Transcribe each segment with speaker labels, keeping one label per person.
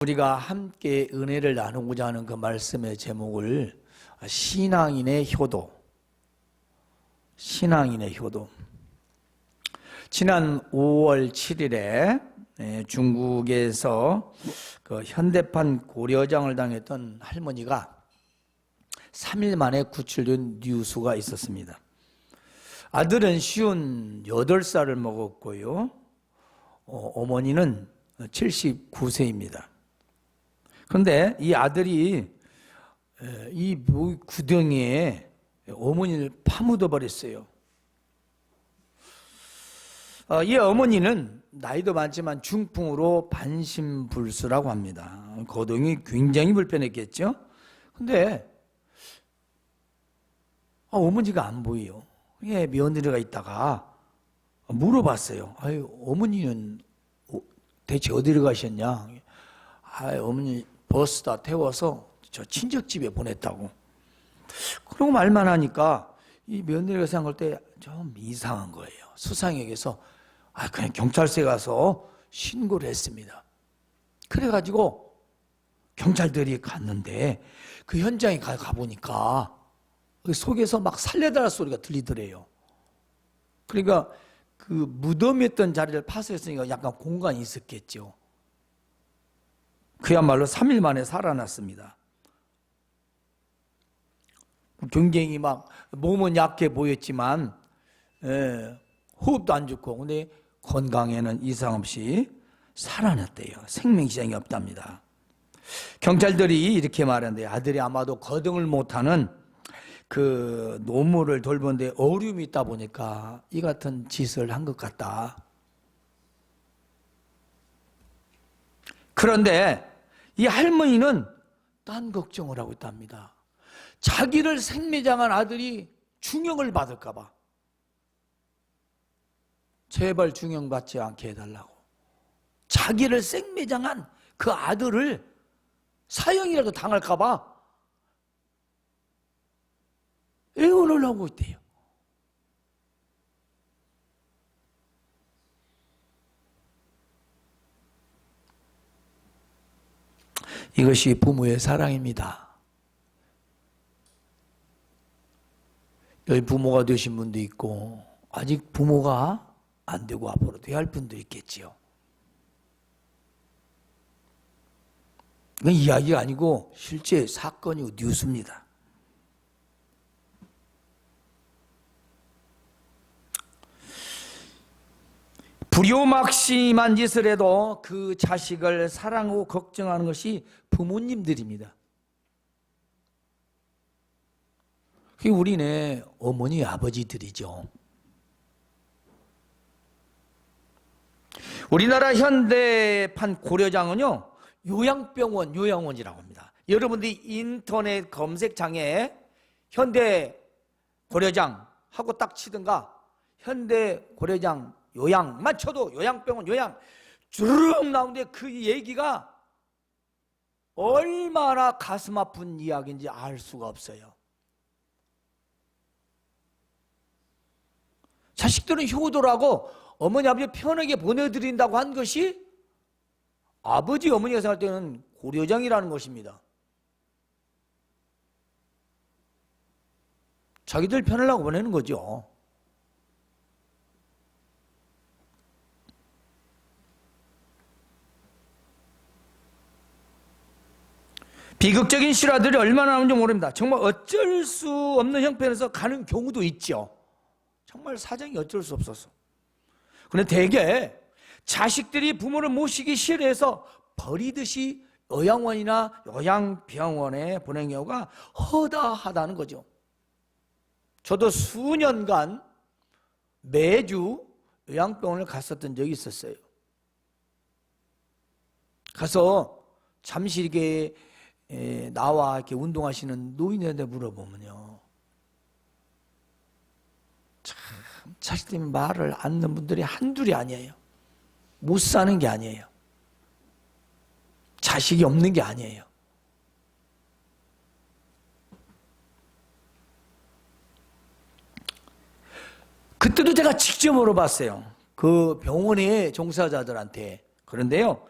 Speaker 1: 우리가 함께 은혜를 나누고자 하는 그 말씀의 제목을 신앙인의 효도, 신앙인의 효도. 지난 5월 7일에 중국에서 그 현대판 고려장을 당했던 할머니가 3일 만에 구출된 뉴스가 있었습니다. 아들은 58살을 먹었고요. 어머니는 79세입니다. 그런데 이 아들이 이 구덩이에 어머니를 파묻어 버렸어요. 이 어머니는 나이도 많지만 중풍으로 반신불수라고 합니다. 거동이 굉장히 불편했겠죠. 근데 어머니가 안 보여요. 며느리가 있다가 물어봤어요. 아유, 어머니는 대체 어디로 가셨냐? 어머니 버스다 태워서 저 친척집에 보냈다고. 그러고 말만 하니까 이 며느리가 생각할 때 좀 이상한 거예요. 수상에게서 그냥 경찰서에 가서 신고를 했습니다. 그래가지고 경찰들이 갔는데 그 현장에 가보니까 속에서 막 살려달라 소리가 들리더래요. 그러니까 그 무덤이었던 자리를 파쇄했으니까 약간 공간이 있었겠죠. 그야말로 3일 만에 살아났습니다. 굉장히 막 몸은 약해 보였지만 호흡도 안 좋고 근데 건강에는 이상 없이 살아났대요. 생명시장이 없답니다. 경찰들이 이렇게 말하는데 아들이 아마도 거동을 못하는 그 노모를 돌보는데 어려움이 있다 보니까 이 같은 짓을 한 것 같다. 그런데 이 할머니는 딴 걱정을 하고 있답니다. 자기를 생매장한 아들이 중형을 받을까 봐. 제발 중형받지 않게 해달라고. 자기를 생매장한 그 아들을 사형이라도 당할까 봐 애원을 하고 있대요. 이것이 부모의 사랑입니다. 여기 부모가 되신 분도 있고 아직 부모가 안 되고 앞으로 돼야 할 분도 있겠지요. 이건 이야기가 아니고 실제 사건이고 뉴스입니다. 불효막심한 짓을 해도 그 자식을 사랑하고 걱정하는 것이 부모님들입니다. 그게 우리네 어머니 아버지들이죠. 우리나라 현대판 고려장은요 요양병원, 요양원이라고 합니다. 여러분들이 인터넷 검색창에 현대 고려장 하고 딱 치든가 현대 고려장 요양만 쳐도 요양병원 요양 주르륵 나오는데 그 얘기가 얼마나 가슴 아픈 이야기인지 알 수가 없어요. 자식들은 효도라고 어머니 아버지 편하게 보내드린다고 한 것이 아버지 어머니가 생각할 때는 고려장이라는 것입니다. 자기들 편하려고 보내는 거죠. 비극적인 실화들이 얼마나 나오는지 모릅니다. 정말 어쩔 수 없는 형편에서 가는 경우도 있죠. 정말 사정이 어쩔 수 없어서. 그런데 대개 자식들이 부모를 모시기 싫어해서 버리듯이 요양원이나 요양병원에 보낸 경우가 허다하다는 거죠. 저도 수년간 매주 요양병원을 갔었던 적이 있었어요. 가서 잠시 이렇게 나와 이렇게 운동하시는 노인들한테 물어보면요. 참, 자식 때문에 말을 안 듣는 분들이 한둘이 아니에요. 못 사는 게 아니에요. 자식이 없는 게 아니에요. 그때도 제가 직접 물어봤어요. 그 병원의 종사자들한테. 그런데요,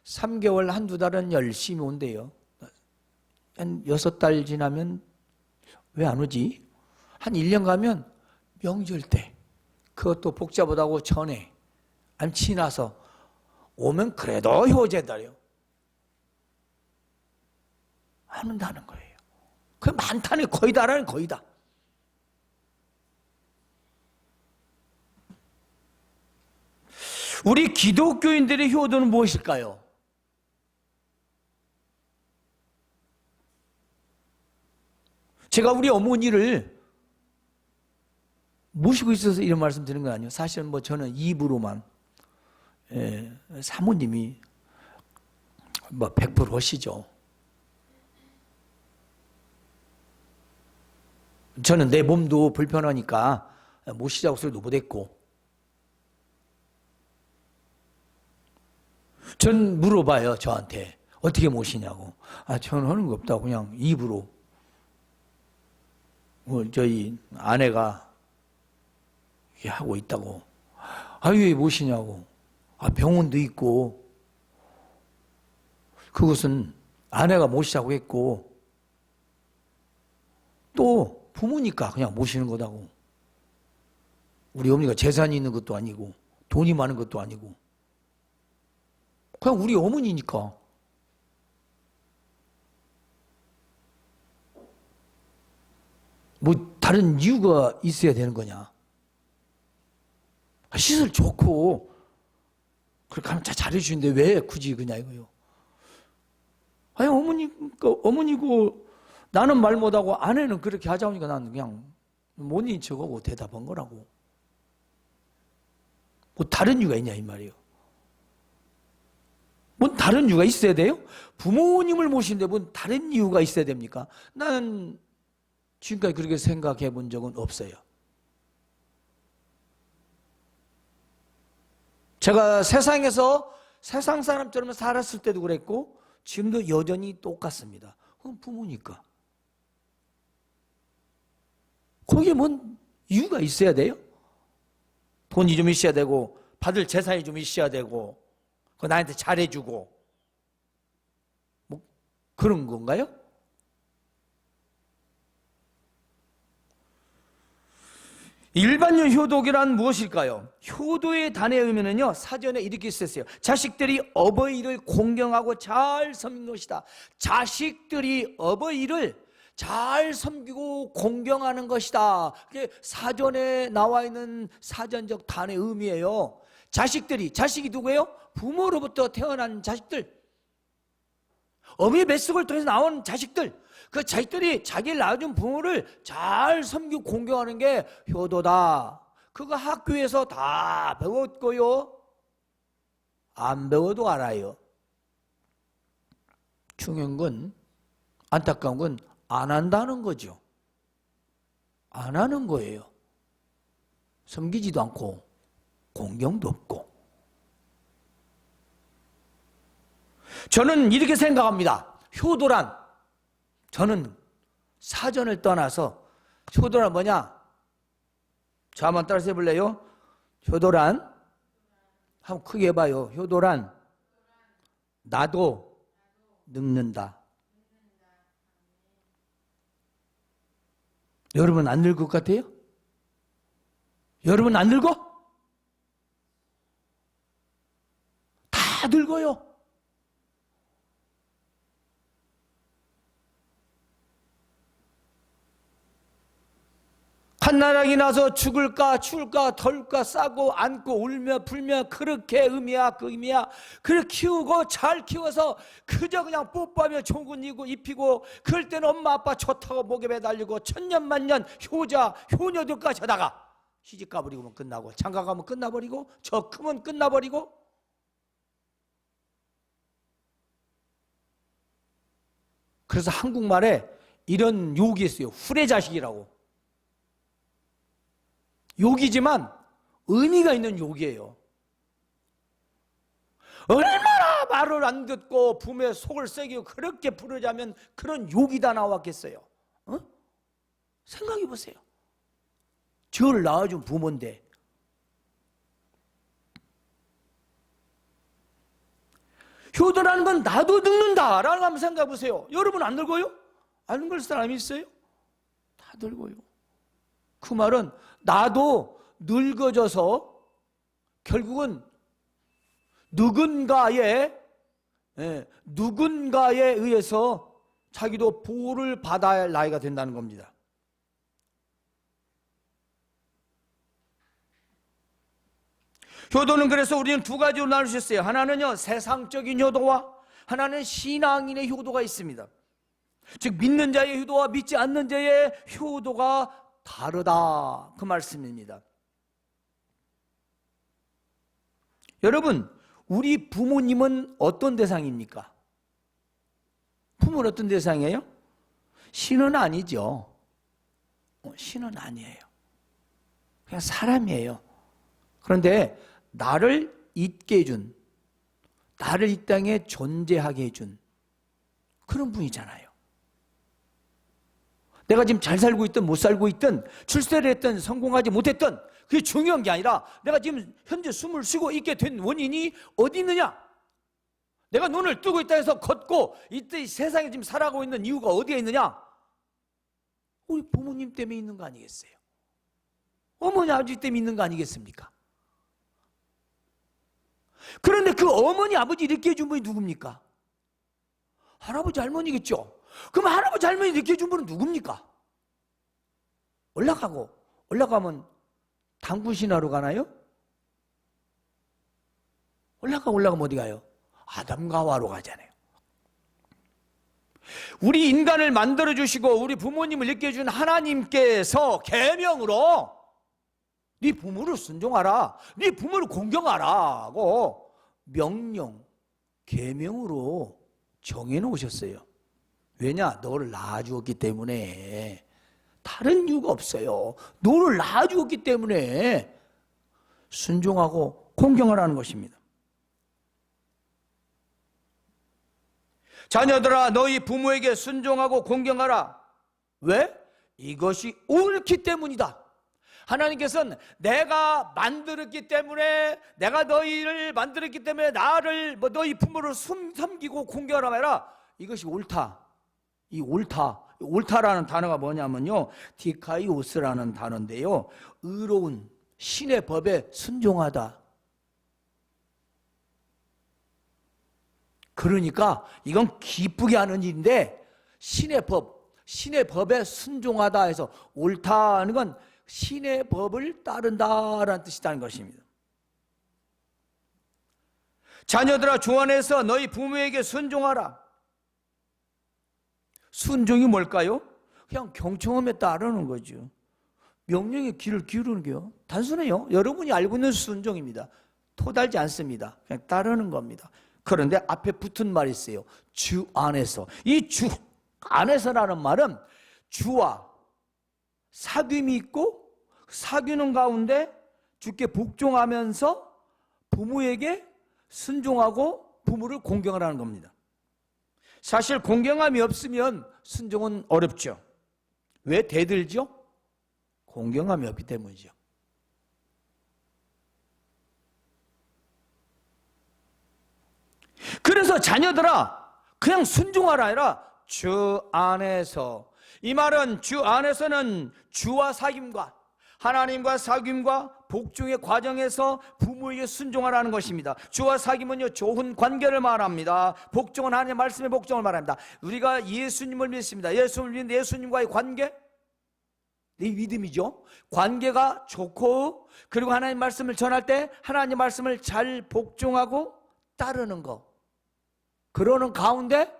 Speaker 1: 3개월, 한두 달은 열심히 온대요. 한 6달 지나면 왜 안 오지? 한 1년 가면 명절 때, 그것도 복잡하다고 전에, 아니면 지나서 오면 그래도 효제달요. 안 온다는 거예요. 그 많다는, 거의 다라는 거의 다. 우리 기독교인들의 효도는 무엇일까요? 제가 우리 어머니를 모시고 있어서 이런 말씀 드리는 건 아니에요. 사실은 뭐 저는 입으로만, 사모님이 뭐 100% 하시죠. 저는 내 몸도 불편하니까 모시자고 소리도 못했고, 전 물어봐요, 저한테. 어떻게 모시냐고. 저는 하는 거 없다고, 그냥 입으로. 저희 아내가 하고 있다고. 왜 모시냐고. 병원도 있고, 그것은 아내가 모시자고 했고, 또 부모니까 그냥 모시는 거다고. 우리 어머니가 재산이 있는 것도 아니고, 돈이 많은 것도 아니고, 그냥 우리 어머니니까. 뭐 다른 이유가 있어야 되는 거냐. 시설 좋고 그렇게 하면 잘해주는데 왜 굳이 그냐 이거요. 어머니고 나는 말 못하고 아내는 그렇게 하자 보니까 나는 그냥 못인 척하고 대답한 거라고. 뭐 다른 이유가 있냐 이 말이에요. 뭐 다른 이유가 있어야 돼요? 부모님을 모시는데 뭔 다른 이유가 있어야 됩니까? 나는 지금까지 그렇게 생각해 본 적은 없어요. 제가 세상에서 세상 사람처럼 살았을 때도 그랬고 지금도 여전히 똑같습니다. 그건 부모니까. 거기에 뭔 이유가 있어야 돼요? 돈이 좀 있어야 되고 받을 재산이 좀 있어야 되고 나한테 잘해주고 뭐 그런 건가요? 일반적 효도란 무엇일까요? 효도의 단의 의미는요, 사전에 이렇게 쓰였어요. 자식들이 어버이를 공경하고 잘 섬기는 것이다. 자식들이 어버이를 잘 섬기고 공경하는 것이다. 그게 사전에 나와 있는 사전적 단의 의미예요. 자식이 누구예요? 부모로부터 태어난 자식들. 어머니의 뱃속을 통해서 나온 자식들. 그 자식들이 자기를 낳아준 부모를 잘 섬기고 공경하는 게 효도다. 그거 학교에서 다 배웠고요. 안 배워도 알아요. 중요한 건, 안타까운 건 안 한다는 거죠. 안 하는 거예요. 섬기지도 않고 공경도 없고. 저는 이렇게 생각합니다. 효도란, 저는 사전을 떠나서 효도란 뭐냐? 저 한번 따라서 해볼래요? 효도란, 한번 크게 해봐요. 효도란 나도 늙는다. 여러분 안 늙을 것 같아요? 여러분 안 늙어? 다 늙어요. 한나락이 나서 죽을까 추울까 덜까 싸고 안고 울며 불며 그렇게 의미야 그 의미야. 그렇게 키우고 잘 키워서 그저 그냥 뽀뽀하며 종근 입히고 그럴 때는 엄마 아빠 좋다고 목에 매달리고 천년만년 효녀들까지 하다가 시집 가버리고 끝나고 장가 가면 끝나버리고 저 크면 끝나버리고. 그래서 한국말에 이런 욕이 있어요. 후레자식이라고. 욕이지만 의미가 있는 욕이에요. 얼마나 말을 안 듣고 부모의 속을 썩이고 그렇게 부르자면 그런 욕이 다 나왔겠어요. 생각해 보세요. 저를 낳아준 부모인데. 효도라는 건 나도 늙는다라는 거 한번 생각해 보세요. 여러분 안 늙어요? 안 늙을 사람이 있어요? 다 늙어요. 그 말은 나도 늙어져서 결국은 누군가에 의해서 자기도 보호를 받아야 할 나이가 된다는 겁니다. 효도는 그래서 우리는 두 가지로 나누셨어요. 하나는요, 세상적인 효도와 하나는 신앙인의 효도가 있습니다. 즉 믿는 자의 효도와 믿지 않는 자의 효도가 다르다, 그 말씀입니다. 여러분, 우리 부모님은 어떤 대상입니까? 부모는 어떤 대상이에요? 신은 아니죠. 신은 아니에요. 그냥 사람이에요. 그런데 나를 있게 해준, 나를 이 땅에 존재하게 해준 그런 분이잖아요. 내가 지금 잘 살고 있든 못 살고 있든 출세를 했든 성공하지 못했든 그게 중요한 게 아니라 내가 지금 현재 숨을 쉬고 있게 된 원인이 어디 있느냐? 내가 눈을 뜨고 있다 해서 걷고 이때 세상에 지금 살아가고 있는 이유가 어디에 있느냐? 우리 부모님 때문에 있는 거 아니겠어요? 어머니 아버지 때문에 있는 거 아니겠습니까? 그런데 그 어머니 아버지 이렇게 해준 분이 누굽니까? 할아버지 할머니겠죠? 그럼 할아버지 할머니 이렇게 해준 분은 누굽니까? 올라가면 당구신하러 가나요? 올라가면 어디 가요? 아담과 하와로 가잖아요. 우리 인간을 만들어주시고 우리 부모님을 있게 해준 하나님께서 계명으로 네 부모를 순종하라, 네 부모를 공경하라 하고 명령, 계명으로 정해놓으셨어요. 왜냐? 너를 낳아주었기 때문에. 다른 이유가 없어요. 너를 낳아주었기 때문에 순종하고 공경하라는 것입니다. 자녀들아, 너희 부모에게 순종하고 공경하라. 왜? 이것이 옳기 때문이다. 하나님께서는 내가 만들었기 때문에, 내가 너희를 만들었기 때문에 나를, 너희 부모를 섬기고 공경하라 말라. 이것이 옳다. 이 옳다라는 단어가 뭐냐면요, 디카이오스라는 단어인데요, 의로운 신의 법에 순종하다. 그러니까 이건 기쁘게 하는 일인데 신의 법에 순종하다 해서 옳다는 건 신의 법을 따른다라는 뜻이라는 것입니다. 자녀들아, 주 안에서 너희 부모에게 순종하라. 순종이 뭘까요? 그냥 경청함에 따르는 거죠. 명령에 귀를 기울이는 게요, 단순해요. 여러분이 알고 있는 순종입니다. 토달지 않습니다. 그냥 따르는 겁니다. 그런데 앞에 붙은 말이 있어요. 주 안에서. 이 주 안에서라는 말은 주와 사귐이 있고 사귀는 가운데 주께 복종하면서 부모에게 순종하고 부모를 공경하라는 겁니다. 사실 공경함이 없으면 순종은 어렵죠. 왜 대들죠? 공경함이 없기 때문이죠. 그래서 자녀들아, 그냥 순종하라 아니라 주 안에서. 이 말은 주 안에서는 주와 사귐과 하나님과 사귐과 복종의 과정에서 부모에게 순종하라는 것입니다. 주와 사귐은요, 좋은 관계를 말합니다. 복종은 하나님의 말씀의 복종을 말합니다. 우리가 예수님을 믿습니다. 예수님을 믿는데 예수님과의 관계, 네 믿음이죠. 관계가 좋고, 그리고 하나님 말씀을 전할 때 하나님 말씀을 잘 복종하고 따르는 거, 그러는 가운데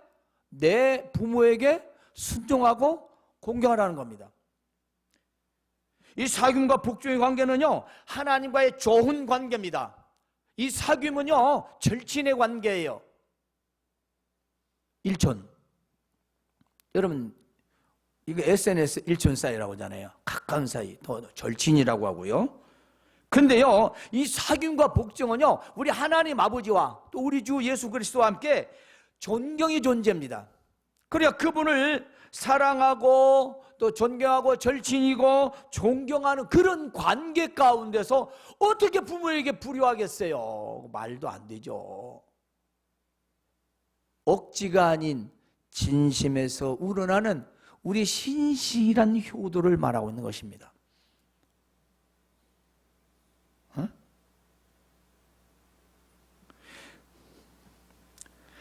Speaker 1: 내 부모에게 순종하고 공경하라는 겁니다. 이 사귐과 복종의 관계는요, 하나님과의 좋은 관계입니다. 이 사귐은요, 절친의 관계예요. 일촌. 여러분, 이거 SNS 일촌 사이라고 하잖아요. 가까운 사이, 더 절친이라고 하고요. 근데요, 이 사귐과 복종은요, 우리 하나님 아버지와 또 우리 주 예수 그리스도와 함께 존경의 존재입니다. 그러니까 그분을 사랑하고 또 존경하고 절친이고 존경하는 그런 관계 가운데서 어떻게 부모에게 불효하겠어요? 말도 안 되죠. 억지가 아닌 진심에서 우러나는 우리 신실한 효도를 말하고 있는 것입니다.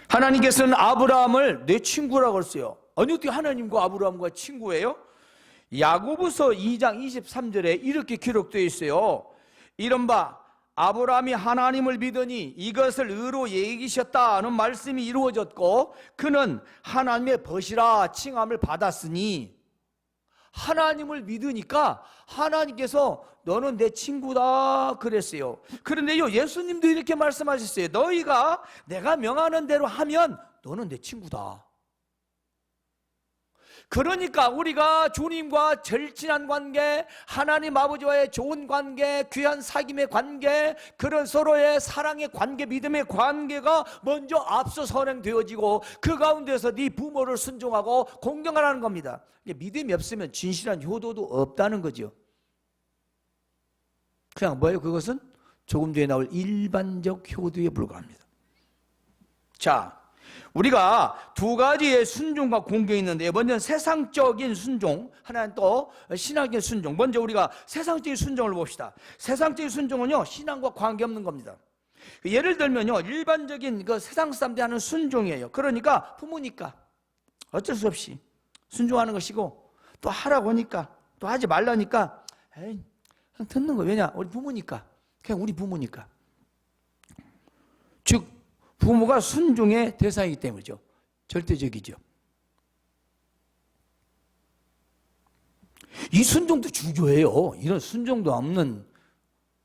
Speaker 1: 하나님께서는 아브라함을 내 친구라고 했어요. 아니, 어떻게 하나님과 아브라함과 친구예요? 야고보서 2장 23절에 이렇게 기록되어 있어요. 이른바 아브라함이 하나님을 믿으니 이것을 의로 여기셨다는 말씀이 이루어졌고 그는 하나님의 벗이라 칭함을 받았으니, 하나님을 믿으니까 하나님께서 너는 내 친구다 그랬어요. 그런데요, 예수님도 이렇게 말씀하셨어요. 너희가 내가 명하는 대로 하면 너는 내 친구다. 그러니까 우리가 주님과 절친한 관계, 하나님 아버지와의 좋은 관계, 귀한 사귐의 관계, 그런 서로의 사랑의 관계, 믿음의 관계가 먼저 앞서 선행되어지고 그 가운데서 네 부모를 순종하고 공경하라는 겁니다. 믿음이 없으면 진실한 효도도 없다는 거죠. 그냥 뭐예요? 그것은 조금 뒤에 나올 일반적 효도에 불과합니다. 자, 우리가 두 가지의 순종과 공경이 있는데, 먼저 세상적인 순종, 하나는 또 신앙적인 순종. 먼저 우리가 세상적인 순종을 봅시다. 세상적인 순종은요, 신앙과 관계없는 겁니다. 예를 들면요, 일반적인 그 세상 사람들이 하는 순종이에요. 그러니까 부모니까 어쩔 수 없이 순종하는 것이고, 또 하라고 하니까, 또 하지 말라니까 에이, 그냥 듣는 거예요. 왜냐? 우리 부모니까. 그냥 우리 부모니까. 즉 부모가 순종의 대상이기 때문이죠. 절대적이죠. 이 순종도 주교예요. 이런 순종도 없는,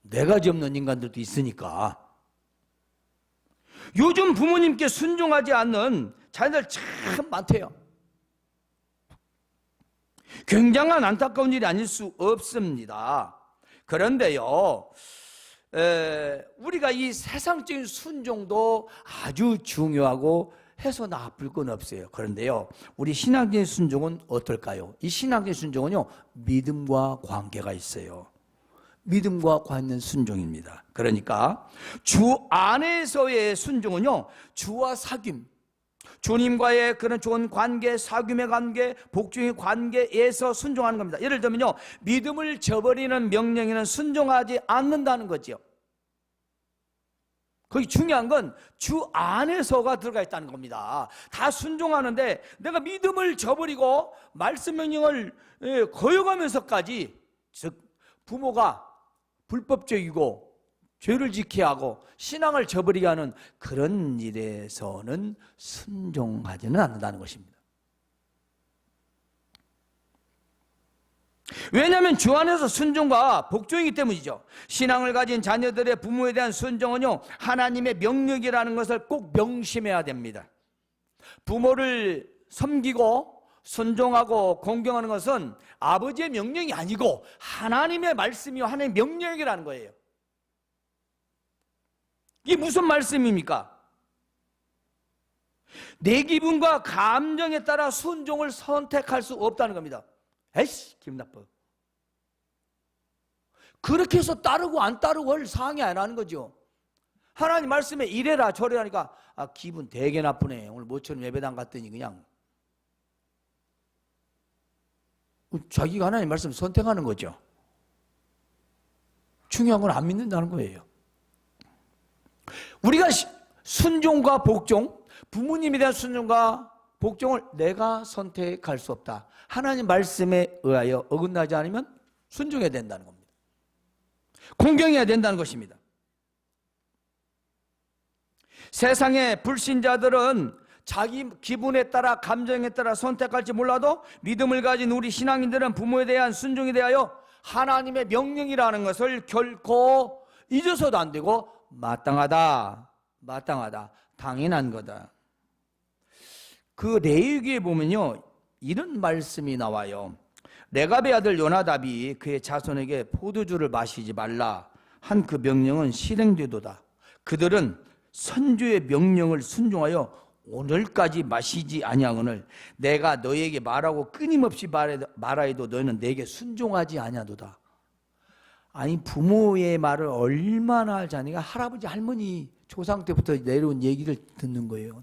Speaker 1: 네 가지 없는 인간들도 있으니까. 요즘 부모님께 순종하지 않는 자녀들 참 많대요. 굉장한 안타까운 일이 아닐 수 없습니다. 그런데요, 우리가 이 세상적인 순종도 아주 중요하고 해서 나쁠 건 없어요. 그런데요, 우리 신앙적인 순종은 어떨까요? 이 신앙적인 순종은요, 믿음과 관계가 있어요. 믿음과 관련 순종입니다. 그러니까 주 안에서의 순종은요, 주와 사귐, 주님과의 그런 좋은 관계, 사귐의 관계, 복종의 관계에서 순종하는 겁니다. 예를 들면요, 믿음을 저버리는 명령에는 순종하지 않는다는 거죠. 거기 중요한 건 주 안에서가 들어가 있다는 겁니다. 다 순종하는데 내가 믿음을 저버리고 말씀 명령을 거역하면서까지, 즉 부모가 불법적이고 죄를 지켜야 하고 신앙을 저버리게 하는 그런 일에서는 순종하지는 않는다는 것입니다. 왜냐하면 주 안에서 순종과 복종이기 때문이죠. 신앙을 가진 자녀들의 부모에 대한 순종은요, 하나님의 명령이라는 것을 꼭 명심해야 됩니다. 부모를 섬기고 순종하고 공경하는 것은 아버지의 명령이 아니고 하나님의 말씀이요, 하나님의 명령이라는 거예요. 이게 무슨 말씀입니까? 내 기분과 감정에 따라 순종을 선택할 수 없다는 겁니다. 에이씨, 기분 나빠. 그렇게 해서 따르고 안 따르고 할 상황이 아니라는 거죠. 하나님 말씀에 이래라 저래라 하니까 기분 되게 나쁘네. 오늘 모처럼 예배당 갔더니 그냥 자기가 하나님 말씀 선택하는 거죠. 중요한 건 안 믿는다는 거예요. 우리가 순종과 복종, 부모님에 대한 순종과 복종을 내가 선택할 수 없다. 하나님 말씀에 의하여 어긋나지 않으면 순종해야 된다는 겁니다. 공경해야 된다는 것입니다. 세상의 불신자들은 자기 기분에 따라 감정에 따라 선택할지 몰라도 믿음을 가진 우리 신앙인들은 부모에 대한 순종에 대하여 하나님의 명령이라는 것을 결코 잊어서도 안 되고 마땅하다, 당연한 거다. 그 레위기에 보면요, 이런 말씀이 나와요. 레갑의 아들 요나답이 그의 자손에게 포도주를 마시지 말라 한 그 명령은 실행되도다. 그들은 선주의 명령을 순종하여 오늘까지 마시지 아니하거늘 내가 너에게 말하고 끊임없이 말하여도 너희는 내게 순종하지 아니하도다. 아니, 부모의 말을 얼마나 자네가 할아버지 할머니 조상 때부터 내려온 얘기를 듣는 거예요.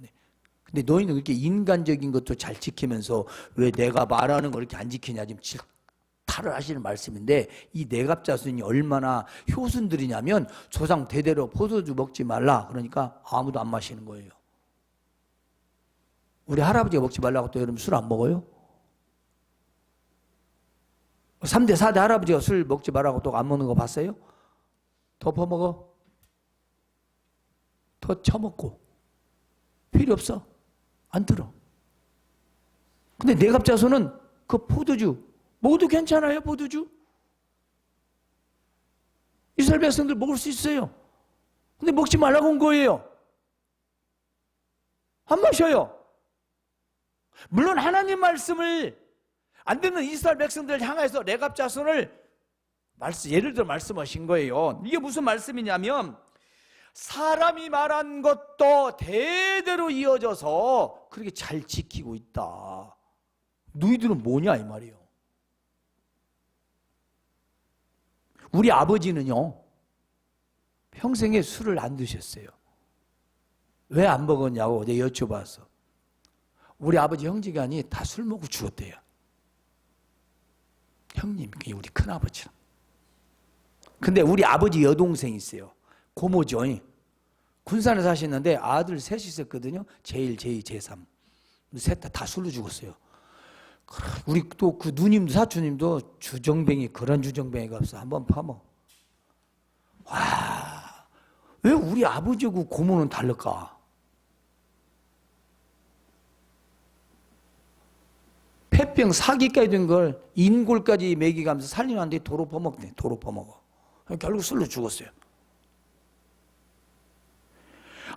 Speaker 1: 근데 너희는 그렇게 인간적인 것도 잘 지키면서 왜 내가 말하는 걸 이렇게 안 지키냐 지금 질타를 하시는 말씀인데, 이 내갑자손이 얼마나 효순들이냐면 조상 대대로 포도주 먹지 말라 그러니까 아무도 안 마시는 거예요. 우리 할아버지가 먹지 말라고 또 여러분 술 안 먹어요? 3대 4대 할아버지가 술 먹지 말라고 또 안 먹는 거 봤어요? 더 퍼먹어, 더 처먹고, 필요 없어, 안 들어. 근데 내갑자손은 그 포도주 먹어도 괜찮아요. 포도주 이스라엘 백성들 먹을 수 있어요. 근데 먹지 말라고 한 거예요. 안 마셔요. 물론 하나님 말씀을 안 듣는 이스라엘 백성들을 향해서 레갑자손을 예를 들어 말씀하신 거예요. 이게 무슨 말씀이냐면, 사람이 말한 것도 대대로 이어져서 그렇게 잘 지키고 있다. 너희들은 뭐냐 이 말이에요. 우리 아버지는요 평생에 술을 안 드셨어요. 왜 안 먹었냐고 내가 여쭤봤어. 우리 아버지 형제간이 다 술 먹고 죽었대요. 형님, 우리 큰아버지는. 근데 우리 아버지 여동생이 있어요. 고모죠. 군산에 사시는데 아들 셋이 있었거든요. 제1, 제2, 제3. 셋 다 술로 죽었어요. 우리 또 그 누님도 사촌님도 주정뱅이, 그런 주정뱅이가 없어. 한번 파먹어. 와, 왜 우리 아버지하고 고모는 다를까? 폐병 사기까지 된 걸 인골까지 먹이가면서 살리는데 도로 퍼먹네. 도로 퍼먹어. 결국 술로 죽었어요.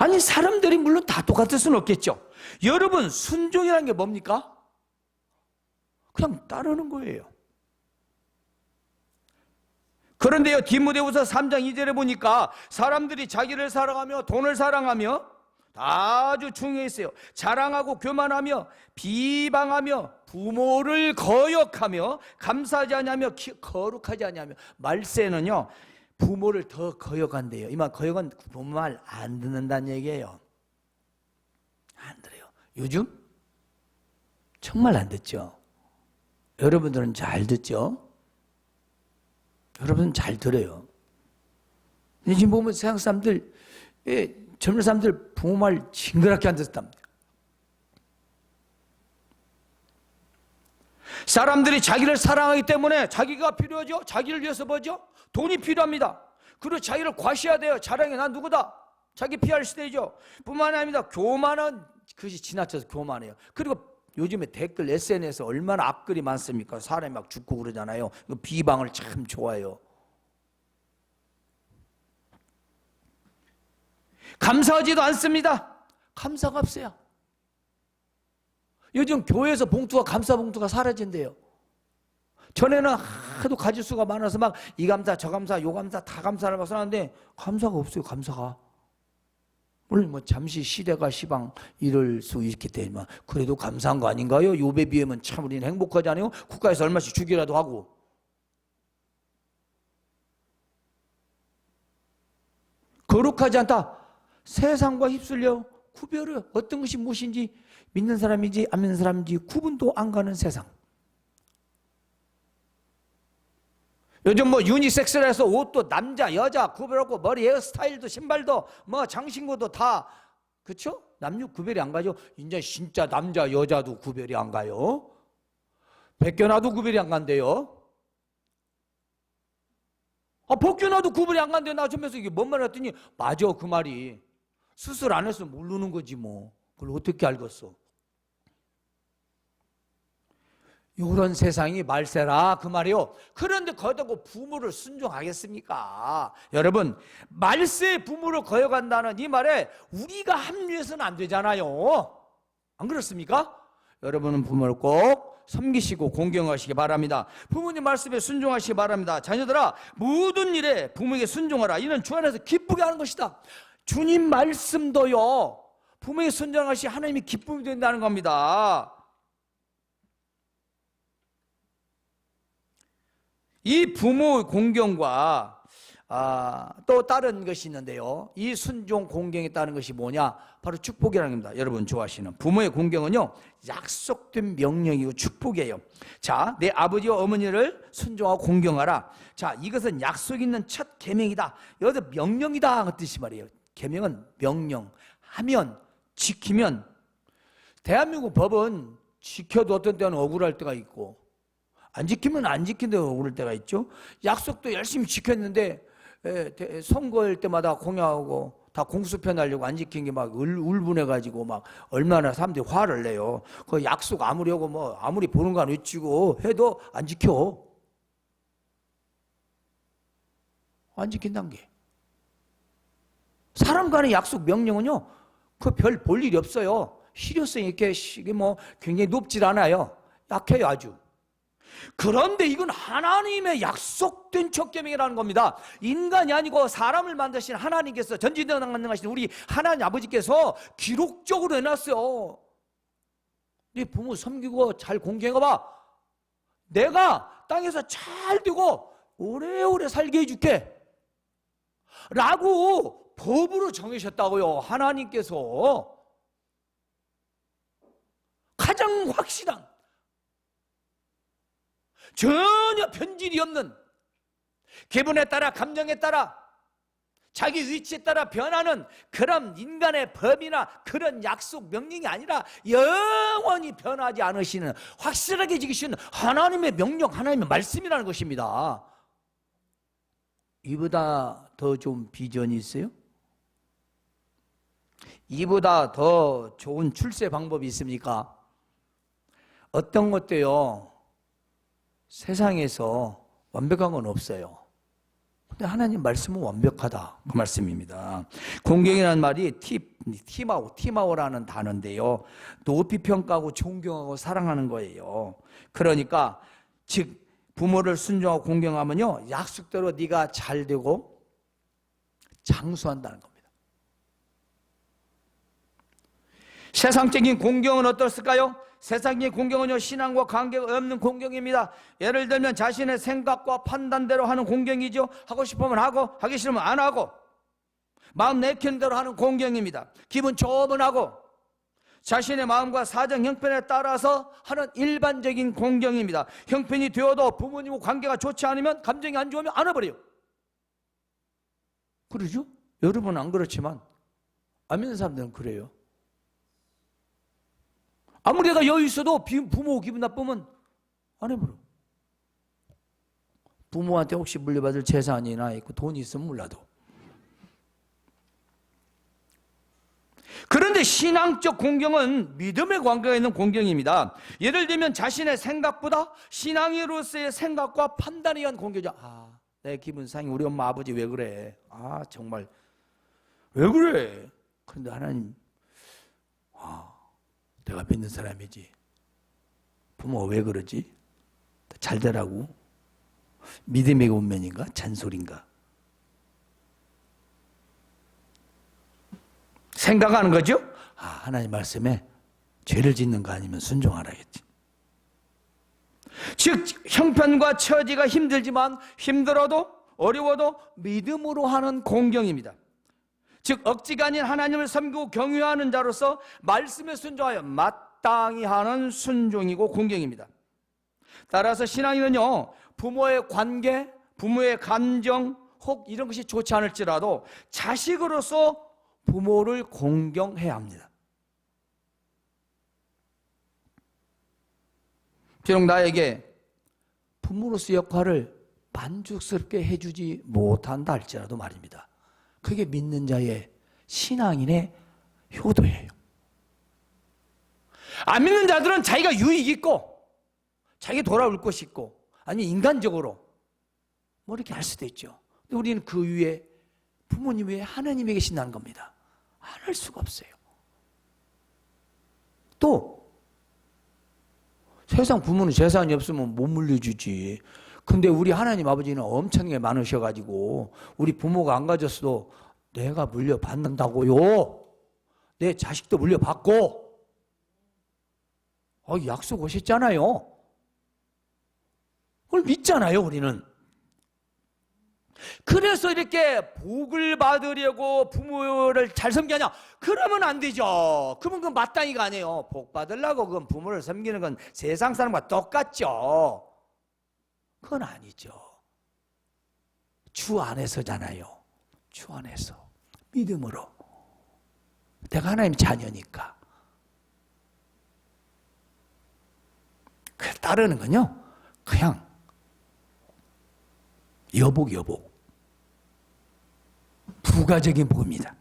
Speaker 1: 아니, 사람들이 물론 다 똑같을 수는 없겠죠. 여러분, 순종이라는 게 뭡니까? 그냥 따르는 거예요. 그런데요, 디모데후서 3장 2절에 보니까 사람들이 자기를 사랑하며 돈을 사랑하며 아주 중요했어요. 자랑하고 교만하며 비방하며 부모를 거역하며 감사하지 않으며 거룩하지 않으며. 말세는요 부모를 더 거역한대요. 이 말 거역은 부모 말 안 듣는다는 얘기예요. 안 들어요. 요즘 정말 안 듣죠. 여러분들은 잘 듣죠. 여러분은 잘 들어요. 지금 보면 세상 사람들, 젊은 사람들 부모 말 징그럽게 안 듣답니다. 사람들이 자기를 사랑하기 때문에 자기가 필요하죠. 자기를 위해서 뭐죠? 돈이 필요합니다. 그리고 자기를 과시해야 돼요. 자랑해, 난 누구다. 자기 PR 시대죠. 뿐만 아닙니다. 교만한 그것이 지나쳐서 교만해요. 그리고 요즘에 댓글 SNS 얼마나 악글이 많습니까? 사람이 막 죽고 그러잖아요. 비방을 참 좋아해요. 감사하지도 않습니다. 감사가 없어요. 요즘 교회에서 봉투가, 감사 봉투가 사라진대요. 전에는 하도 가질 수가 많아서 막 이 감사 저 감사 요 감사 다 감사를 막 써놨는데 감사가 없어요. 감사가. 물론 뭐 잠시 시대가 시방 이럴 수 있기 때문에 그래도 감사한 거 아닌가요? 요배 비하면 참 우리는 행복하잖아요. 국가에서 얼마씩 주기라도 하고. 거룩하지 않다. 세상과 휩쓸려 구별을, 어떤 것이 무엇인지, 믿는 사람인지 안 믿는 사람인지 구분도 안 가는 세상. 요즘 뭐 유니섹스라 해서 옷도 남자 여자 구별하고 머리 헤어스타일도 신발도 뭐 장신구도 다, 그렇죠? 남녀 구별이 안 가죠. 이제 진짜 남자 여자도 구별이 안 가요. 벗겨놔도 구별이 안 간대요. 벗겨놔도 구별이 안 간대요. 나 주면서 이게 뭔 말 했더니 맞아, 그 말이. 수술 안 해서 모르는 거지 뭐. 그걸 어떻게 알겠어? 이런 세상이 말세라 그 말이요. 그런데 거다고 부모를 순종하겠습니까? 여러분, 말세에 부모를 거역한다는 이 말에 우리가 합리해서는 안 되잖아요. 안 그렇습니까? 여러분은 부모를 꼭 섬기시고 공경하시기 바랍니다. 부모님 말씀에 순종하시기 바랍니다. 자녀들아, 모든 일에 부모에게 순종하라. 이는 주 안에서 기쁘게 하는 것이다. 주님 말씀도요, 부모에게 순종하시 하나님이 기쁨이 된다는 겁니다. 이 부모 공경과 또 다른 것이 있는데요. 이 순종 공경에 따른 것이 뭐냐? 바로 축복이라는 겁니다. 여러분 좋아하시는 부모의 공경은요, 약속된 명령이고 축복이에요. 자, 내 아버지와 어머니를 순종하고 공경하라. 자, 이것은 약속 있는 첫 계명이다. 여기서 명령이다 그 뜻이 말이에요. 계명은 명령, 하면, 지키면. 대한민국 법은 지켜도 어떤 때는 억울할 때가 있고, 안 지키면 안 지킨다고 억울할 때가 있죠. 약속도 열심히 지켰는데 선거일 때마다 공약하고 다 공수표 날려고 안 지킨 게 막 울분해가지고 막 얼마나 사람들이 화를 내요. 그 약속 아무려고 뭐 아무리 보는 거 안 외치고 해도 안 지켜. 안 지킨다는 게. 사람 간의 약속 명령은요, 그 별 볼 일이 없어요. 실효성이 이렇게 뭐 굉장히 높질 않아요. 약해요, 아주. 그런데 이건 하나님의 약속된 첫 계명이라는 겁니다. 인간이 아니고 사람을 만드신 하나님께서, 전지전능하신 우리 하나님 아버지께서 기록적으로 해놨어요. 네 부모 섬기고 잘 공경해봐. 내가 땅에서 잘 되고 오래오래 살게 해줄게 라고 법으로 정하셨다고요. 하나님께서. 가장 확실한, 전혀 변질이 없는, 기분에 따라 감정에 따라 자기 위치에 따라 변하는 그런 인간의 법이나 그런 약속 명령이 아니라 영원히 변하지 않으시는, 확실하게 지키시는 하나님의 명령, 하나님의 말씀이라는 것입니다. 이보다 더 좋은 비전이 있어요? 이보다 더 좋은 출세 방법이 있습니까? 어떤 것도요, 세상에서 완벽한 건 없어요. 근데 하나님 말씀은 완벽하다, 그 말씀입니다. 공경이라는 말이 티마오라는 단어인데요, 높이 평가하고 존경하고 사랑하는 거예요. 그러니까 즉 부모를 순종하고 공경하면요, 약속대로 네가 잘 되고 장수한다는 겁니다. 세상적인 공경은 어떻을까요? 세상의 공경은요, 신앙과 관계가 없는 공경입니다. 예를 들면 자신의 생각과 판단대로 하는 공경이죠. 하고 싶으면 하고, 하기 싫으면 안 하고, 마음 내키는 대로 하는 공경입니다. 기분 좋으면 하고, 자신의 마음과 사정 형편에 따라서 하는 일반적인 공경입니다. 형편이 되어도 부모님과 관계가 좋지 않으면, 감정이 안 좋으면 안 해버려요. 그러죠? 여러분은 안 그렇지만 안 믿는 사람들은 그래요. 아무리 내가 여유 있어도 부모 기분 나쁘면 안 해버려. 부모한테 혹시 물려받을 재산이나 있고 돈이 있으면 몰라도. 그런데 신앙적 공경은 믿음의 관계가 있는 공경입니다. 예를 들면 자신의 생각보다 신앙인으로서의 생각과 판단에 의한 공경이죠. 내 기분 상해. 우리 엄마 아버지 왜 그래? 정말 왜 그래? 그런데 하나님, 내가 믿는 사람이지. 부모가 왜 그러지? 잘 되라고? 믿음의 운명인가? 잔소리인가? 생각하는 거죠? 하나님 말씀에 죄를 짓는 거 아니면 순종하라겠지. 즉 형편과 처지가 힘들지만, 힘들어도 어려워도 믿음으로 하는 공경입니다. 즉 억지가 아닌 하나님을 섬기고 경유하는 자로서 말씀에 순종하여 마땅히 하는 순종이고 공경입니다. 따라서 신앙인은요, 부모의 관계, 부모의 감정 혹 이런 것이 좋지 않을지라도 자식으로서 부모를 공경해야 합니다. 비록 나에게 부모로서 역할을 만족스럽게 해주지 못한다 할지라도 말입니다. 그게 믿는 자의, 신앙인의 효도예요. 안 믿는 자들은 자기가 유익 있고 자기 돌아올 것이 있고, 아니 인간적으로 뭐 이렇게 할 수도 있죠. 근데 우리는 그 위에 부모님 외에 하나님이 계신다는 겁니다. 안 할 수가 없어요. 또 세상 부모는 재산이 없으면 못 물려주지. 근데 우리 하나님 아버지는 엄청나게 많으셔가지고 우리 부모가 안 가졌어도 내가 물려받는다고요. 내 자식도 물려받고. 약속 오셨잖아요. 그걸 믿잖아요, 우리는. 그래서 이렇게 복을 받으려고 부모를 잘 섬기냐? 그러면 안 되죠. 그러면 그건 마땅히가 아니에요. 복 받으려고 그건 부모를 섬기는 건 세상 사람과 똑같죠. 그건 아니죠. 주 안에서잖아요. 주 안에서 믿음으로. 내가 하나님 자녀니까. 그 따르는 건요, 그냥 여복. 부가적인 복입니다.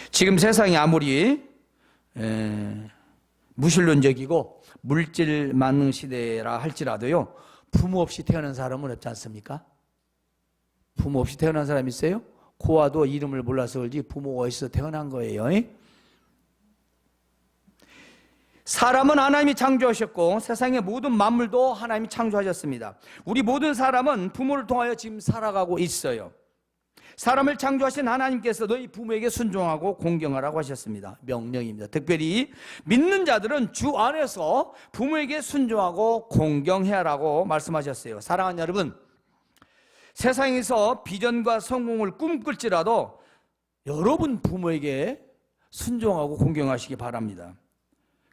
Speaker 1: 지금 세상이 아무리 무신론적이고 물질 만능 시대라 할지라도요, 부모 없이 태어난 사람은 없지 않습니까? 부모 없이 태어난 사람 있어요? 고아도 이름을 몰라서 그러지 부모가 있어서 태어난 거예요. 사람은 하나님이 창조하셨고 세상의 모든 만물도 하나님이 창조하셨습니다. 우리 모든 사람은 부모를 통하여 지금 살아가고 있어요. 사람을 창조하신 하나님께서 너희 부모에게 순종하고 공경하라고 하셨습니다. 명령입니다. 특별히 믿는 자들은 주 안에서 부모에게 순종하고 공경해라고 말씀하셨어요. 사랑하는 여러분, 세상에서 비전과 성공을 꿈꿀지라도 여러분 부모에게 순종하고 공경하시기 바랍니다.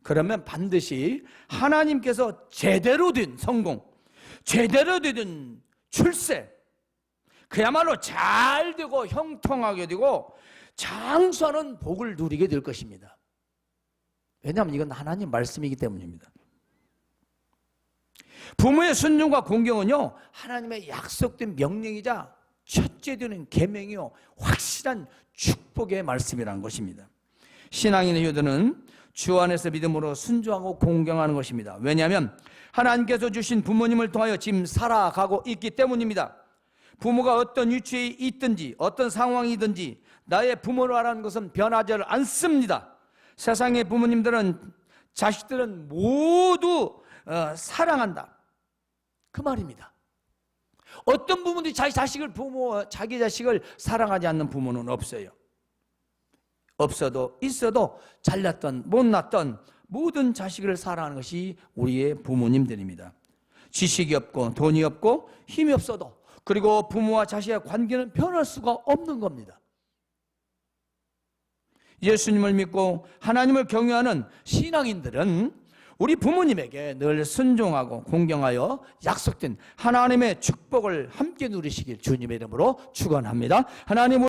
Speaker 1: 그러면 반드시 하나님께서 제대로 된 성공, 제대로 된 출세, 그야말로 잘 되고 형통하게 되고 장수하는 복을 누리게 될 것입니다. 왜냐하면 이건 하나님 말씀이기 때문입니다. 부모의 순종과 공경은요, 하나님의 약속된 명령이자 첫째 되는 계명이요, 확실한 축복의 말씀이라는 것입니다. 신앙인의 효도는 주 안에서 믿음으로 순종하고 공경하는 것입니다. 왜냐하면 하나님께서 주신 부모님을 통하여 지금 살아가고 있기 때문입니다. 부모가 어떤 위치에 있든지 어떤 상황이든지 나의 부모라는 것은 변하지 않습니다. 세상의 부모님들은 자식들은 모두 사랑한다, 그 말입니다. 어떤 부모들이 자기 자식을 사랑하지 않는 부모는 없어요. 없어도 있어도 잘났던 못났던 모든 자식을 사랑하는 것이 우리의 부모님들입니다. 지식이 없고 돈이 없고 힘이 없어도, 그리고 부모와 자식의 관계는 변할 수가 없는 겁니다. 예수님을 믿고 하나님을 경외하는 신앙인들은 우리 부모님에게 늘 순종하고 공경하여 약속된 하나님의 축복을 함께 누리시길 주님의 이름으로 축원합니다. 하나님